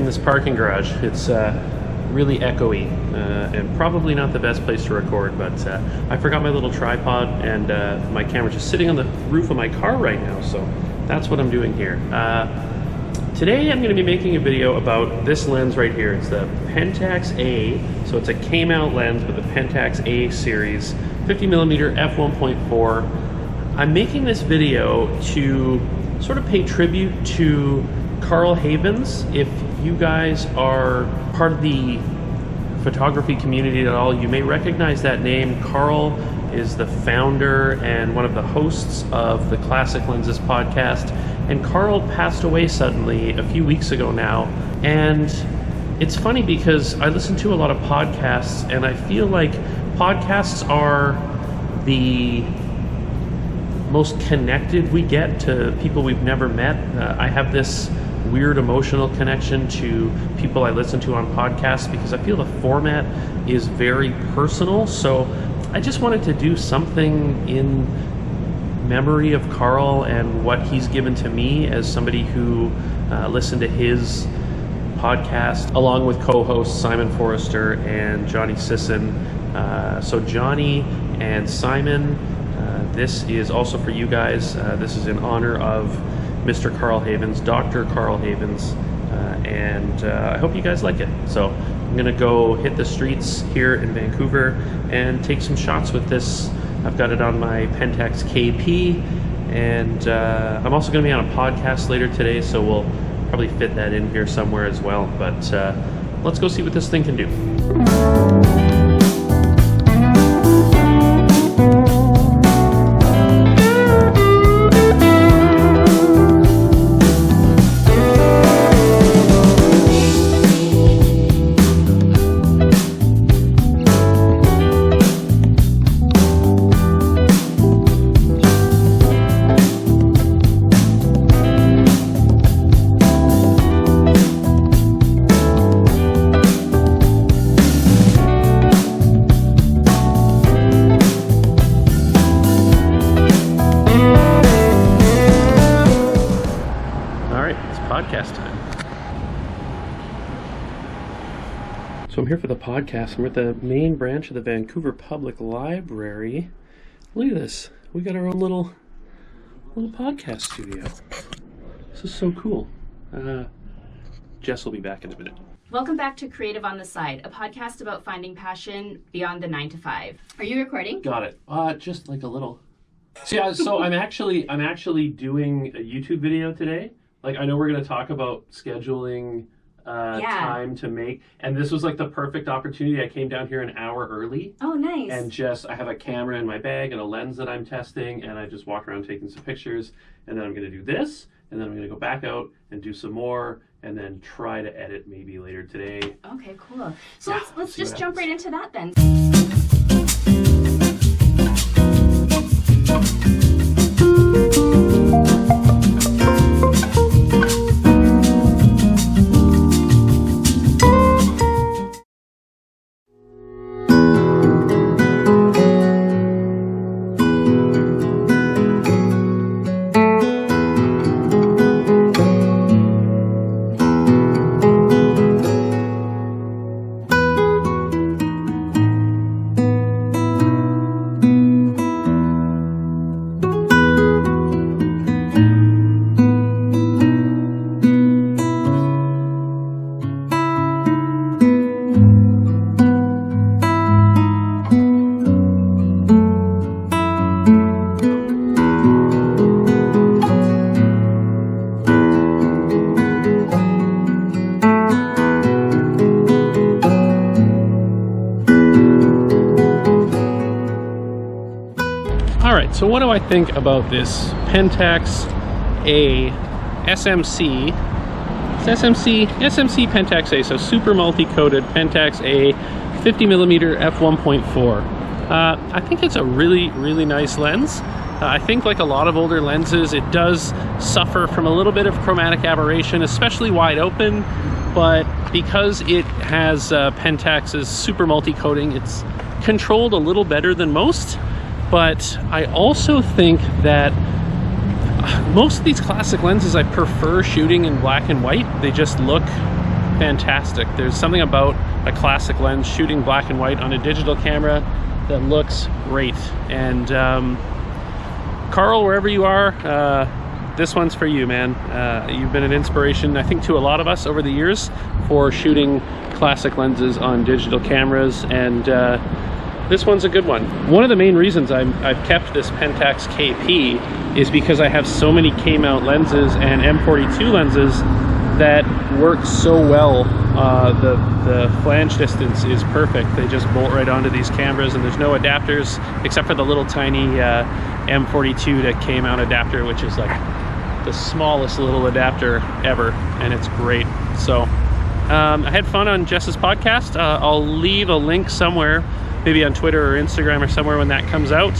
this parking garage. It's really echoey and probably not the best place to record, but I forgot my little tripod and my camera's just sitting on the roof of my car right now, so that's what I'm doing here. Today I'm going to be making a video about this lens right here. It's the Pentax A, so it's a K-mount lens with the Pentax A series, 50mm f1.4. I'm making this video to sort of pay tribute to Karl Havens. If you guys are part of the photography community at all, you may recognize that name. Karl is the founder and one of the hosts of the Classic Lenses podcast, and Karl passed away suddenly a few weeks ago now. And it's funny because I listen to a lot of podcasts, and I feel like podcasts are the most connected we get to people we've never met. I have this weird emotional connection to people I listen to on podcasts because I feel the format is very personal. So I just wanted to do something in memory of Karl and what he's given to me as somebody who listened to his podcast along with co-hosts Simon Forrester and Johnny Sisson. So Johnny and Simon, this is also for you guys. This is in honor of Mr. Karl Havens, Dr. Karl Havens, and I hope you guys like it. So I'm gonna go hit the streets here in Vancouver and take some shots with this. I've got it on my Pentax KP, and I'm also gonna be on a podcast later today, so we'll probably fit that in here somewhere as well. But let's go see what this thing can do. Podcast time. So I'm here for the podcast. I'm at the main branch of the Vancouver Public Library. Look at this. We got our own little podcast studio. This is so cool. Jess will be back in a minute. Welcome back to Creative on the Side, a podcast about finding passion beyond the 9 to 5. Are you recording? Got it. Just like a little. So I'm actually doing a YouTube video today. Like, I know we're going to talk about scheduling time to make, and this was like the perfect opportunity. I came down here an hour early. Oh, nice. And I have a camera in my bag and a lens that I'm testing, and I just walk around taking some pictures, and then I'm going to do this, and then I'm going to go back out and do some more, and then try to edit maybe later today. Okay, cool. So let's just jump right into that then. So what do I think about this Pentax A SMC? It's SMC Pentax A, so super multi-coated Pentax A 50mm f1.4. I think it's a really, really nice lens. I think like a lot of older lenses, it does suffer from a little bit of chromatic aberration, especially wide open, but because it has Pentax's super multi-coating, it's controlled a little better than most. But I also think that most of these classic lenses I prefer shooting in black and white. They just look fantastic. There's something about a classic lens shooting black and white on a digital camera that looks great. And Karl, wherever you are, this one's for you, man. You've been an inspiration, I think, to a lot of us over the years for shooting classic lenses on digital cameras, and this one's a good one. One of the main reasons I've kept this Pentax KP is because I have so many K-mount lenses and M42 lenses that work so well. The flange distance is perfect. They just bolt right onto these cameras, and there's no adapters except for the little tiny M42 to K-mount adapter, which is like the smallest little adapter ever, and it's great. So I had fun on Jess's podcast. I'll leave a link somewhere, maybe on Twitter or Instagram or somewhere when that comes out.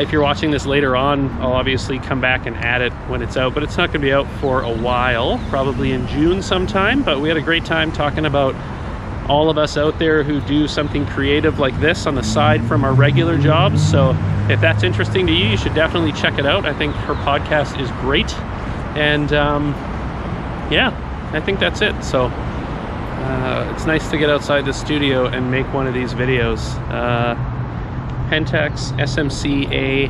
If you're watching this later on, I'll obviously come back and add it when it's out, but it's not going to be out for a while, probably in June sometime. But we had a great time talking about all of us out there who do something creative like this on the side from our regular jobs. So if that's interesting to you, you should definitely check it out. I think her podcast is great. And yeah, I think that's it. So it's nice to get outside the studio and make one of these videos. Pentax SMC A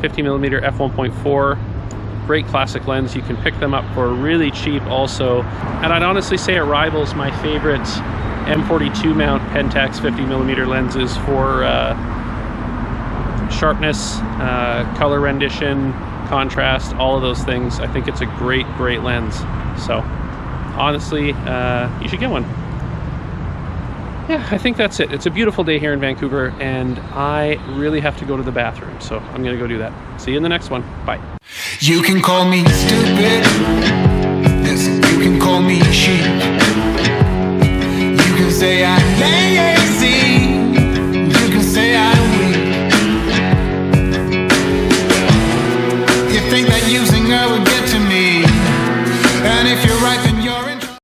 50mm f1.4, great classic lens. You can pick them up for really cheap also, and I'd honestly say it rivals my favorite M42 mount Pentax 50mm lenses for sharpness, color rendition, contrast, all of those things. I think it's a great lens. So honestly, you should get one. Yeah, I think that's it. It's a beautiful day here in Vancouver, and I really have to go to the bathroom, so I'm gonna go do that. See you in the next one. Bye. You can call me stupid. Listen, you can call me cheap. You can say I